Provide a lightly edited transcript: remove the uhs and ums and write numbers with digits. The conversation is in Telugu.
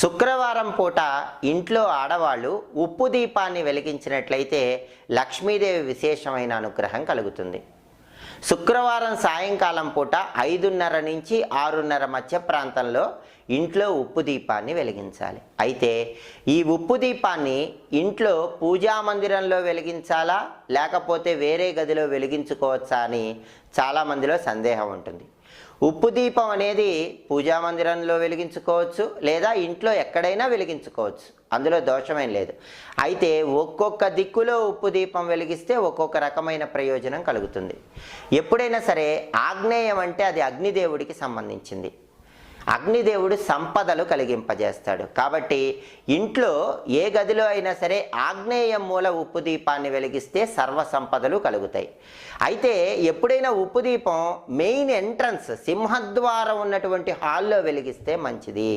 శుక్రవారం పూట ఇంట్లో ఆడవాళ్ళు ఉప్పు దీపాన్ని వెలిగించినట్లయితే లక్ష్మీదేవి విశేషమైన అనుగ్రహం కలుగుతుంది. శుక్రవారం సాయంకాలం పూట 5:30 నుంచి 6:30 మధ్య ప్రాంతంలో ఇంట్లో ఉప్పు దీపాన్ని వెలిగించాలి. అయితే ఈ ఉప్పు దీపాన్ని ఇంట్లో పూజా మందిరంలో వెలిగించాలా లేకపోతే వేరే గదిలో వెలిగించుకోవచ్చా అని చాలామందిలో సందేహం ఉంటుంది. ఉప్పు దీపం అనేది పూజా మందిరంలో వెలిగించుకోవచ్చు లేదా ఇంట్లో ఎక్కడైనా వెలిగించుకోవచ్చు, అందులో దోషమేం లేదు. అయితే ఒక్కొక్క దిక్కులో ఉప్పు దీపం వెలిగిస్తే ఒక్కొక్క రకమైన ప్రయోజనం కలుగుతుంది. ఎప్పుడైనా సరే ఆగ్నేయం అంటే అది అగ్నిదేవుడికి సంబంధించింది. అగ్నిదేవుడు సంపదలు కలిగింపజేస్తాడు. కాబట్టి ఇంట్లో ఏ గదిలో అయినా సరే ఆగ్నేయం మూల ఉప్పు దీపాన్ని వెలిగిస్తే సర్వ సంపదలు కలుగుతాయి. అయితే ఎప్పుడైనా ఉప్పు దీపం మెయిన్ ఎంట్రన్స్ సింహద్వారం ఉన్నటువంటి హాల్లో వెలిగిస్తే మంచిది.